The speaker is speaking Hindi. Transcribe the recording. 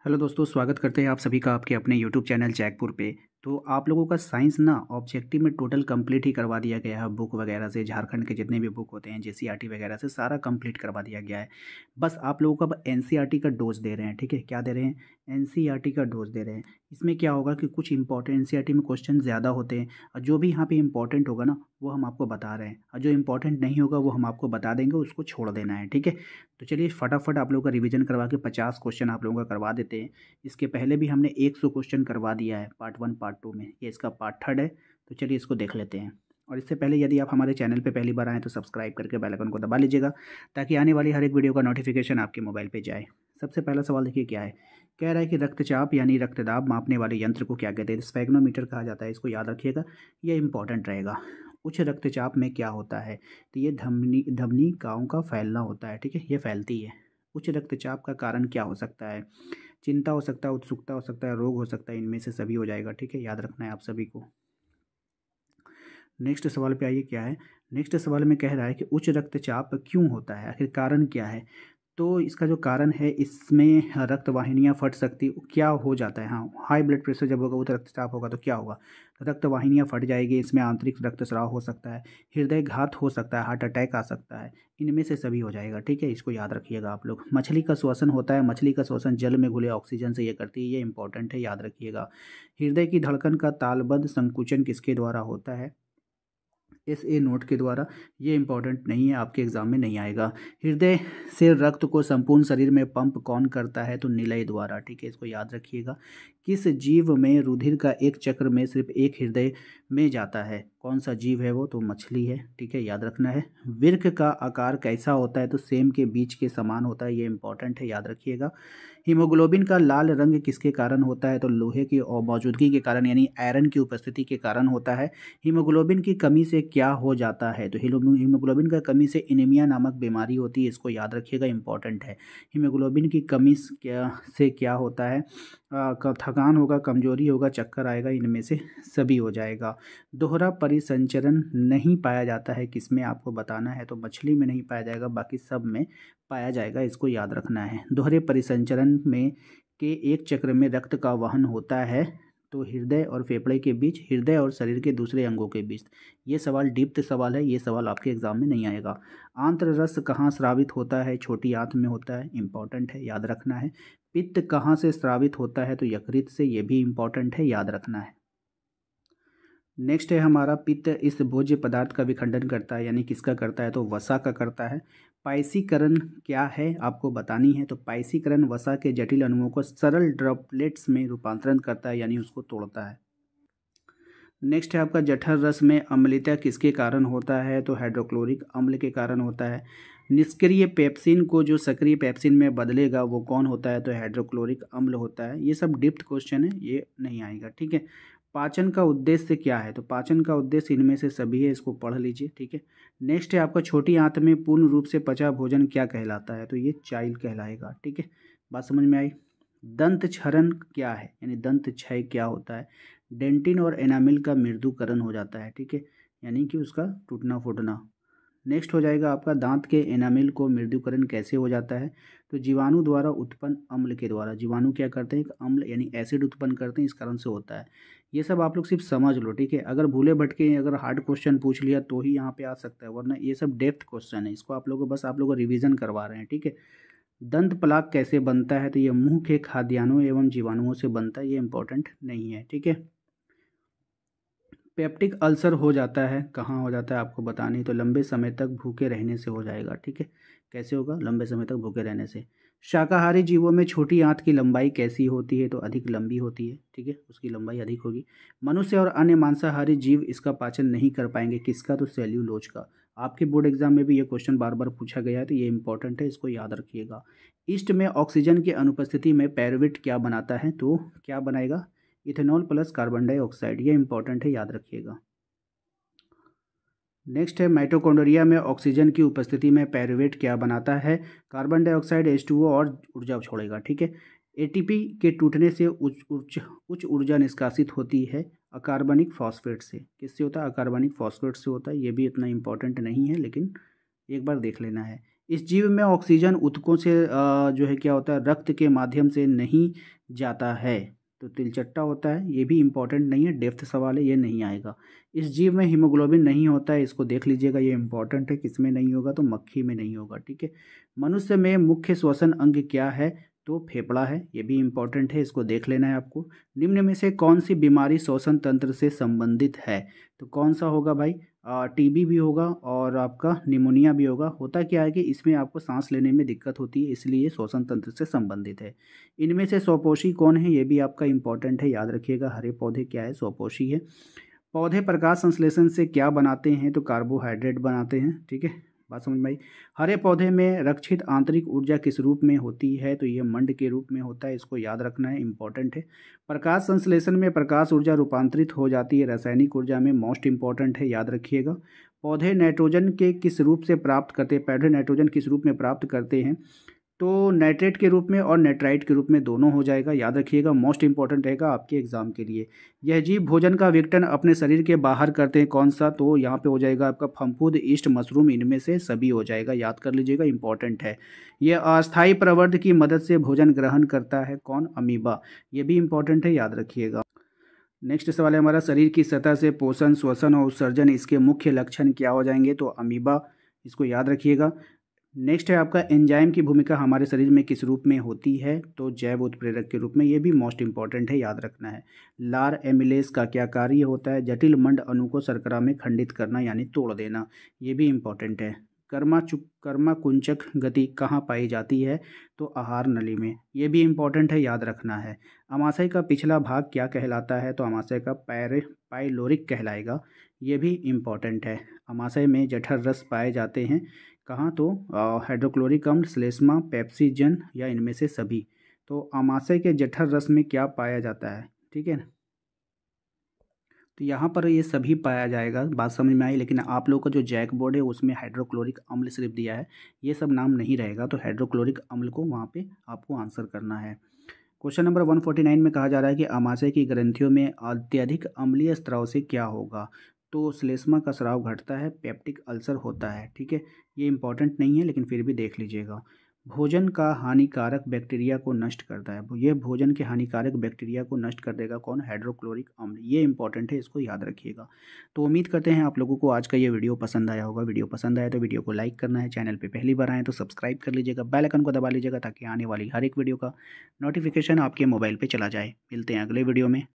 हेलो दोस्तों, स्वागत करते हैं आप सभी का आपके अपने यूट्यूब चैनल जैकपुर पे। तो आप लोगों का साइंस ना ऑब्जेक्टिव में टोटल कंप्लीट ही करवा दिया गया है। बुक वगैरह से झारखंड के जितने भी बुक होते हैं जेसीईआरटी वगैरह से सारा कंप्लीट करवा दिया गया है। बस आप लोगों को अब एनसीईआरटी का डोज दे रहे हैं। ठीक है, क्या दे रहे हैं? एनसीईआरटी का डोज दे रहे हैं। इसमें क्या होगा कि कुछ इंपॉर्टेंट एनसीईआरटी में क्वेश्चन ज़्यादा होते हैं और जो भी यहाँ पे इंपॉर्टेंट होगा ना वो हम आपको बता रहे हैं, और जो इंपॉर्टेंट नहीं होगा वो हम आपको बता देंगे, उसको छोड़ देना है। ठीक है, तो चलिए फटाफट आप लोगों का रिवीजन करवा के 50 क्वेश्चन आप लोगों का करवा देते हैं। इसके पहले भी हमने 100 क्वेश्चन करवा दिया है पार्ट 1 पार्ट 2 में, ये इसका पार्ट 3 है। तो चलिए इसको देख लेते हैं। और इससे पहले यदि आप हमारे चैनल पे पहली बार आएँ तो सब्सक्राइब करके बेल आइकन को दबा लीजिएगा, ताकि आने वाली हर एक वीडियो का नोटिफिकेशन आपके मोबाइल पे जाए। सबसे पहला सवाल देखिए क्या है। कह रहा है कि रक्तचाप यानी रक्तदाब मापने वाले यंत्र को क्या कहते हैं? स्फेग्नोमीटर कहा जाता है, इसको याद रखिएगा, ये इंपॉर्टेंट रहेगा। उच्च रक्तचाप में क्या होता है? तो ये धमनिकाओं का फैलना होता है। ठीक है, ये फैलती है। उच्च रक्तचाप का कारण क्या हो सकता है? चिंता हो सकता है, उत्सुकता हो सकता है, रोग हो सकता है, इनमें से सभी हो जाएगा। ठीक है, याद रखना है आप सभी को। नेक्स्ट सवाल पे आइए क्या है। नेक्स्ट सवाल में कह रहा है कि उच्च रक्तचाप क्यों होता है, आखिर कारण क्या है? तो इसका जो कारण है, इसमें रक्त वाहिनियाँ फट सकती, क्या हो जाता है? हाँ, हाई ब्लड प्रेशर जब होगा, उच्च रक्तचाप होगा तो क्या होगा? तो रक्त वाहिनियाँ फट जाएगी, इसमें आंतरिक रक्तस्राव हो सकता है, हृदय घात हो सकता है, हार्ट अटैक आ सकता है, इनमें से सभी हो जाएगा। ठीक है, इसको याद रखिएगा आप लोग। मछली का श्वसन होता है, मछली का श्वसन जल में घुले ऑक्सीजन से ये करती है, ये इंपॉर्टेंट है, याद रखिएगा। हृदय की धड़कन का तालबद्ध संकुचन किसके द्वारा होता है? एसए नोट के द्वारा। ये इंपॉर्टेंट नहीं है, आपके एग्जाम में नहीं आएगा। हृदय से रक्त को संपूर्ण शरीर में पंप कौन करता है? तो निलय द्वारा। ठीक है, इसको याद रखिएगा। किस जीव में रुधिर का एक चक्र में सिर्फ एक हृदय में जाता है? कौन सा जीव है वो? तो मछली है। ठीक है, याद रखना है। वृक्क का आकार कैसा होता है? तो सेम के बीच के समान होता है, ये इंपॉर्टेंट है, याद रखिएगा। हीमोग्लोबिन का लाल रंग किसके कारण होता है? तो लोहे की मौजूदगी के कारण, यानी आयरन की उपस्थिति के कारण होता है। हीमोग्लोबिन की कमी से क्या हो जाता है? तो हीमोग्लोबिन का कमी से एनीमिया नामक बीमारी होती है, इसको याद रखिएगा, इंपॉर्टेंट है। हीमोग्लोबिन की कमी से क्या होता है? थकान होगा, कमजोरी होगा, चक्कर आएगा, इनमें से सभी हो जाएगा। दोहरा परिसंचरण नहीं पाया जाता है, किसमें आपको बताना है? तो मछली में नहीं पाया जाएगा, बाकी सब में पाया जाएगा, इसको याद रखना है। दोहरे परिसंचरण में के एक चक्र में रक्त का वहन होता है, तो हृदय और फेफड़े के बीच, हृदय और शरीर के दूसरे अंगों के बीच। ये सवाल डीप्थ सवाल है, ये सवाल आपके एग्जाम में नहीं आएगा। आंत्र रस कहाँ स्रावित होता है? छोटी आंत में होता है, इंपॉर्टेंट है, याद रखना है। पित्त कहाँ से स्रावित होता है? तो यकृत से, ये भी इंपॉर्टेंट है, याद रखना है। नेक्स्ट है हमारा, पित्त इस भोज्य पदार्थ का विखंडन करता है, यानी किसका करता है? तो वसा का करता है। पाइसीकरण क्या है आपको बतानी है? तो पाइसीकरण वसा के जटिल अणुओं को सरल ड्रॉपलेट्स में रूपांतरण करता है, यानी उसको तोड़ता है। नेक्स्ट है आपका, जठर रस में अम्लता किसके कारण होता है? तो हाइड्रोक्लोरिक अम्ल के कारण होता है। निष्क्रिय पेप्सिन को जो सक्रिय पेप्सिन में बदलेगा वो कौन होता है? तो हाइड्रोक्लोरिक अम्ल होता है। ये सब डिप्थ क्वेश्चन है, ये नहीं आएगा। ठीक है, पाचन का उद्देश्य क्या है? तो पाचन का उद्देश्य इनमें से सभी है, इसको पढ़ लीजिए। ठीक है, नेक्स्ट है आपका, छोटी आंत में पूर्ण रूप से पचा भोजन क्या कहलाता है? तो ये चाइल कहलाएगा। ठीक है, बात समझ में आई। दंत क्षरण क्या है, यानी दंत क्षय क्या होता है? डेंटिन और एनामिल का मृदुकरण हो जाता है। ठीक है, यानी कि उसका टूटना फूटना। नेक्स्ट हो जाएगा आपका, दांत के एनामिल को मृदुकरण कैसे हो जाता है? तो जीवाणु द्वारा उत्पन्न अम्ल के द्वारा। जीवाणु क्या करते हैं? एक अम्ल यानी एसिड उत्पन्न करते हैं, इस कारण से होता है। ये सब आप लोग सिर्फ समझ लो। ठीक है, अगर भूले भटके अगर हार्ड क्वेश्चन पूछ लिया तो ही यहाँ पे आ सकता है, वरना ये सब डेप्थ क्वेश्चन है, इसको आप लोगों को बस आप लोगों को रिवीजन करवा रहे हैं। ठीक है, दंत प्लाक कैसे बनता है? तो ये मुंह के खाद्यान्नों एवं जीवाणुओं से बनता है, ये इंपॉर्टेंट नहीं है। ठीक है, पेप्टिक अल्सर हो जाता है, कहाँ हो जाता है आपको बतानी, तो लंबे समय तक भूखे रहने से हो जाएगा। ठीक है, कैसे होगा? लंबे समय तक भूखे रहने से। शाकाहारी जीवों में छोटी आंत की लंबाई कैसी होती है? तो अधिक लंबी होती है। ठीक है, उसकी लंबाई अधिक होगी। मनुष्य और अन्य मांसाहारी जीव इसका पाचन नहीं कर पाएंगे, किसका? तो सेल्यूलोज का। आपके बोर्ड एग्जाम में भी ये क्वेश्चन बार बार पूछा गया है, तो ये इंपॉर्टेंट है, इसको याद रखिएगा। ईस्ट में ऑक्सीजन की अनुपस्थिति में पैरुवेट क्या बनाता है? तो क्या बनाएगा? इथेनॉल प्लस कार्बन डाइऑक्साइड, ये इंपॉर्टेंट है, याद रखिएगा। नेक्स्ट है, माइटोकॉन्ड्रिया में ऑक्सीजन की उपस्थिति में पैरुवेट क्या बनाता है? कार्बन डाइऑक्साइड, H2O और ऊर्जा छोड़ेगा। ठीक है, एटीपी के टूटने से उच्च ऊर्जा निष्कासित होती है अकार्बनिक फॉस्फेट से। किससे होता है? अकार्बनिक फॉस्फेट से होता है। ये भी इतना इंपॉर्टेंट नहीं है, लेकिन एक बार देख लेना है। इस जीव में ऑक्सीजन ऊतकों से जो है क्या होता है, रक्त के माध्यम से नहीं जाता है। तो तिलचट्टा होता है, ये भी इम्पोर्टेंट नहीं है, डेप्थ सवाल है, ये नहीं आएगा। इस जीव में हीमोग्लोबिन नहीं होता है, इसको देख लीजिएगा, ये इंपॉर्टेंट है, किस में नहीं होगा, तो मक्खी में नहीं होगा, ठीक है। मनुष्य में मुख्य श्वसन अंग क्या है, तो फेफड़ा है, ये भी इम्पॉर्टेंट है, इसको देख लेना है आपको। निम्न में से कौन सी बीमारी श्वसन तंत्र से संबंधित है, तो कौन सा होगा भाई, टीबी भी होगा और आपका निमोनिया भी होगा। होता क्या है कि इसमें आपको सांस लेने में दिक्कत होती है, इसलिए श्वसन तंत्र से संबंधित है। इनमें से स्वपोषी कौन है, ये भी आपका इंपॉर्टेंट है, याद रखिएगा। हरे पौधे क्या है, स्वपोषी है। पौधे प्रकाश संश्लेषण से क्या बनाते हैं, तो कार्बोहाइड्रेट बनाते हैं, ठीक है, बात समझ में आई। हरे पौधे में रक्षित आंतरिक ऊर्जा किस रूप में होती है, तो ये मंड के रूप में होता है, इसको याद रखना है, इंपॉर्टेंट है। प्रकाश संश्लेषण में प्रकाश ऊर्जा रूपांतरित हो जाती है रासायनिक ऊर्जा में, मोस्ट इंपॉर्टेंट है, याद रखिएगा। पौधे नाइट्रोजन के किस रूप से प्राप्त करते हैं, पौधे नाइट्रोजन किस रूप में प्राप्त करते हैं, तो नाइट्रेट के रूप में और नाइट्राइट के रूप में दोनों हो जाएगा, याद रखिएगा, मोस्ट इंपॉर्टेंट रहेगा आपके एग्जाम के लिए। यह जीव भोजन का विघटन अपने शरीर के बाहर करते हैं, कौन सा, तो यहाँ पे हो जाएगा आपका फफूंद, ईस्ट, मशरूम, इनमें से सभी हो जाएगा, याद कर लीजिएगा, इंपॉर्टेंट है। यह अस्थायी प्रवर्ध की मदद से भोजन ग्रहण करता है, कौन, अमीबा, ये भी इंपॉर्टेंट है, याद रखिएगा। नेक्स्ट सवाल है हमारा, शरीर की सतह से पोषण, श्वसन और उत्सर्जन, इसके मुख्य लक्षण क्या हो जाएंगे, तो अमीबा, इसको याद रखिएगा। नेक्स्ट है आपका, एंजाइम की भूमिका हमारे शरीर में किस रूप में होती है, तो जैव उत्प्रेरक के रूप में, ये भी मोस्ट इंपॉर्टेंट है, याद रखना है। लार एमिलेज का क्या कार्य होता है, जटिल मंड अणु को शर्करा में खंडित करना यानी तोड़ देना, ये भी इंपॉर्टेंट है। कर्मा कुंचक गति कहाँ पाई जाती है, तो आहार नली में, ये भी इंपॉर्टेंट है, याद रखना है। अमाशय का पिछला भाग क्या कहलाता है, तो अमाशय का पाइलोरिक कहलाएगा, ये भी इंपॉर्टेंट है। अमाशय में जठर रस पाए जाते हैं, कहाँ, तो हाइड्रोक्लोरिक अम्ल, श्लेष्मा, पेप्सिजन या इनमें से सभी। तो अमाशय के जठर रस में क्या पाया जाता है, ठीक है ना, तो यहाँ पर ये सभी पाया जाएगा, बात समझ में आई। लेकिन आप लोगों का जो जैक बोर्ड है उसमें हाइड्रोक्लोरिक अम्ल सिर्फ दिया है, ये सब नाम नहीं रहेगा, तो हाइड्रोक्लोरिक अम्ल को वहाँ पे आपको आंसर करना है। क्वेश्चन नंबर 149 में कहा जा रहा है कि अमाशय की ग्रंथियों में अत्यधिक अम्लीय स्राव से क्या होगा, तो श्लेष्मा का स्राव घटता है, पेप्टिक अल्सर होता है, ठीक है। ये इंपॉर्टेंट नहीं है लेकिन फिर भी देख लीजिएगा। भोजन का हानिकारक बैक्टीरिया को नष्ट करता है, ये भोजन के हानिकारक बैक्टीरिया को नष्ट कर देगा, कौन, हाइड्रोक्लोरिक अम्ल, ये इंपॉर्टेंट है, इसको याद रखिएगा। तो उम्मीद करते हैं आप लोगों को आज का ये वीडियो पसंद आया होगा। वीडियो पसंद आया तो वीडियो को लाइक करना है, चैनल पे पहली बार आए तो सब्सक्राइब कर लीजिएगा, बेल आइकन को दबा लीजिएगा ताकि आने वाली हर एक वीडियो का नोटिफिकेशन आपके मोबाइल पर चला जाए। मिलते हैं अगले वीडियो में।